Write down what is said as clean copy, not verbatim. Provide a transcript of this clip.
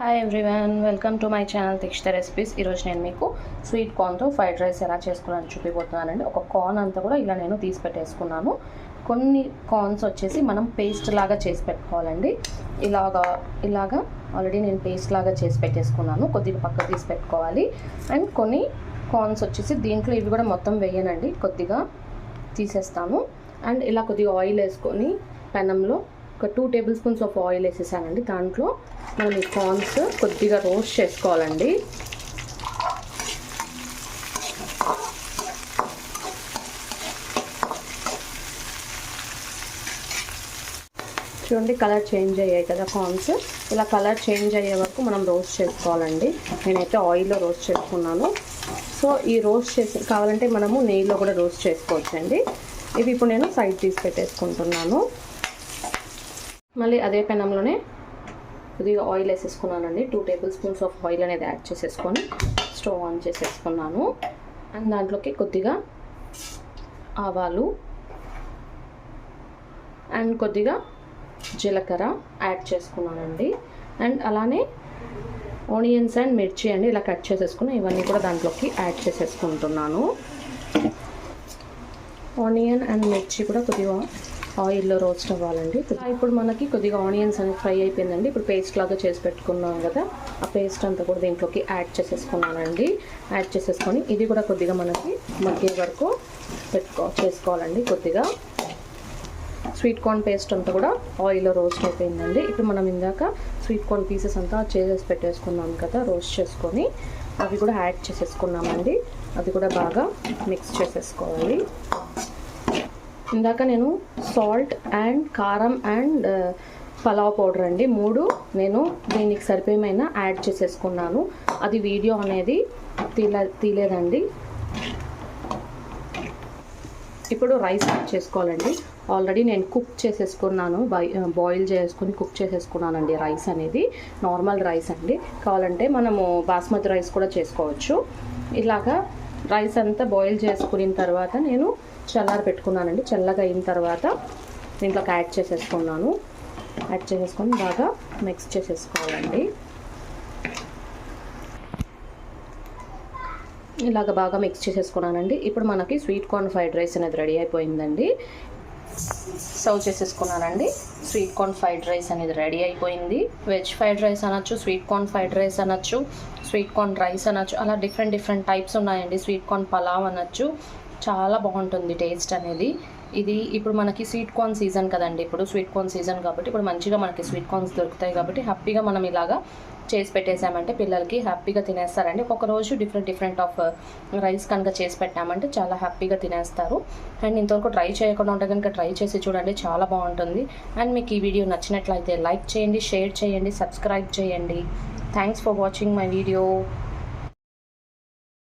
Hi everyone, welcome to my channel Tikshitha recipes. ఈరోజు నేను మీకు స్వీట్ కార్న్తో ఫ్రైడ్ రైస్ ఎలా చేసుకున్నాను చూపిపోతున్నానండి. ఒక కార్న్ అంతా కూడా ఇలా నేను తీసి పెట్టేసుకున్నాను. కొన్ని కార్న్స్ వచ్చేసి మనం పేస్ట్ లాగా చేసి పెట్టుకోవాలండి. ఇలాగా ఆల్రెడీ నేను పేస్ట్ లాగా చేసి పెట్టేసుకున్నాను. కొద్దిగా పక్క తీసి పెట్టుకోవాలి. అండ్ కొన్ని కార్న్స్ వచ్చేసి దీంట్లో ఇవి కూడా మొత్తం వేయనండి, కొద్దిగా తీసేస్తాను. అండ్ ఇలా కొద్దిగా ఆయిల్ వేసుకొని పెనంలో ఒక 2 టేబుల్ స్పూన్స్ ఆఫ్ ఆయిల్ వేసేసానండి. దాంట్లో మనం ఈ కార్న్స్ కొద్దిగా రోస్ట్ చేసుకోవాలండి. చూడండి, కలర్ చేంజ్ అయ్యాయి కదా కార్న్స్. ఇలా కలర్ చేంజ్ అయ్యే వరకు మనం రోస్ట్ చేసుకోవాలండి. నేనైతే ఆయిల్లో రోస్ట్ చేసుకున్నాను. సో ఈ రోస్ట్ చేసి కావాలంటే మనము నెయ్యిలో కూడా రోస్ట్ చేసుకోవచ్చండి. ఇవి ఇప్పుడు నేను సైడ్ తీసి పెట్టేసుకుంటున్నాను. మళ్ళీ అదే పెనంలోనే కొద్దిగా ఆయిల్ వేసేసుకున్నానండి. 2 టేబుల్ స్పూన్స్ ఆఫ్ ఆయిల్ అనేది యాడ్ చేసేసుకొని స్టవ్ ఆన్ చేసేసుకున్నాను. అండ్ దాంట్లోకి కొద్దిగా ఆవాలు అండ్ కొద్దిగా జీలకర్ర యాడ్ చేసుకున్నానండి. అండ్ అలానే ఆనియన్స్ అండ్ మిర్చి అండి ఇలా కట్ చేసేసుకుని ఇవన్నీ కూడా దాంట్లోకి యాడ్ చేసేసుకుంటున్నాను. ఆనియన్ అండ్ మిర్చి కూడా కొద్దిగా ఆయిల్లో రోస్ట్ అవ్వాలండి. ఇప్పుడు మనకి కొద్దిగా ఆనియన్స్ అనేది ఫ్రై అయిపోయిందండి. ఇప్పుడు పేస్ట్ లాగా చేసి పెట్టుకున్నాం కదా, ఆ పేస్ట్ అంతా కూడా దీంట్లోకి యాడ్ చేసేసుకున్నానండి. యాడ్ చేసేసుకొని ఇది కూడా కొద్దిగా మనకి మగ్గే వరకు చేసుకోవాలండి. కొద్దిగా స్వీట్ కార్న్ పేస్ట్ అంతా కూడా ఆయిల్లో రోస్ట్ అయిపోయిందండి. ఇప్పుడు మనం ఇందాక స్వీట్ కార్న్ పీసెస్ అంతా చేసేసి పెట్టేసుకున్నాం కదా, రోస్ట్ చేసుకొని అవి కూడా యాడ్ చేసేసుకున్నామండి. అది కూడా బాగా మిక్స్ చేసేసుకోవాలి. ఇందాక నేను సాల్ట్ అండ్ కారం అండ్ పలావ్ పౌడర్ అండి 3 నేను దీనికి సరిపోయేమైనా యాడ్ చేసేసుకున్నాను. అది వీడియో అనేది తీలేదండి. ఇప్పుడు రైస్ యాడ్ చేసుకోవాలండి. ఆల్రెడీ నేను కుక్ చేసేసుకున్నాను, బాయిల్ చేసుకుని కుక్ చేసేసుకున్నానండి. రైస్ అనేది నార్మల్ రైస్ అండి. కావాలంటే మనము బాస్మతి రైస్ కూడా చేసుకోవచ్చు. ఇలాగా రైస్ అంతా బాయిల్ చేసుకున్న తర్వాత నేను చల్లారి పెట్టుకున్నానండి. చల్లగా అయిన తర్వాత దీంట్లోకి యాడ్ చేసేసుకున్నాను. యాడ్ చేసేసుకొని బాగా మిక్స్ చేసేసుకోవాలండి. ఇలాగ బాగా మిక్స్ చేసేసుకున్నానండి. ఇప్పుడు మనకి స్వీట్ కార్న్ ఫ్రైడ్ రైస్ అనేది రెడీ అయిపోయిందండి. సర్వ్ చేసేసుకున్నానండి. స్వీట్ కార్న్ ఫ్రైడ్ రైస్ అనేది రెడీ అయిపోయింది. వెజ్ ఫ్రైడ్ రైస్ అనొచ్చు, స్వీట్ కార్న్ ఫ్రైడ్ రైస్ అనొచ్చు, స్వీట్ కార్న్ రైస్ అనొచ్చు, అలా డిఫరెంట్ టైప్స్ ఉన్నాయండి. స్వీట్ కార్న్ పలావ్ అనొచ్చు. చాలా బాగుంటుంది టేస్ట్ అనేది. ఇది ఇప్పుడు మనకి స్వీట్ కార్న్ సీజన్ కదండి. ఇప్పుడు స్వీట్ కార్న్ సీజన్ కాబట్టి ఇప్పుడు మంచిగా మనకి స్వీట్ కార్న్స్ దొరుకుతాయి కాబట్టి హ్యాపీగా మనం ఇలాగా చేసి పెట్టేసామంటే పిల్లలకి హ్యాపీగా తినేస్తారండి. ఒక్కొక్క రోజు డిఫరెంట్ ఆఫ్ రైస్ కనుక చేసి పెట్టామంటే చాలా హ్యాపీగా తినేస్తారు. అండ్ ఇంతవరకు ట్రై చేయకుండా ఉంటే కనుక ట్రై చేసి చూడండి, చాలా బాగుంటుంది. అండ్ మీకు ఈ వీడియో నచ్చినట్లయితే లైక్ చేయండి, షేర్ చేయండి, సబ్స్క్రైబ్ చేయండి. Thanks for watching my video.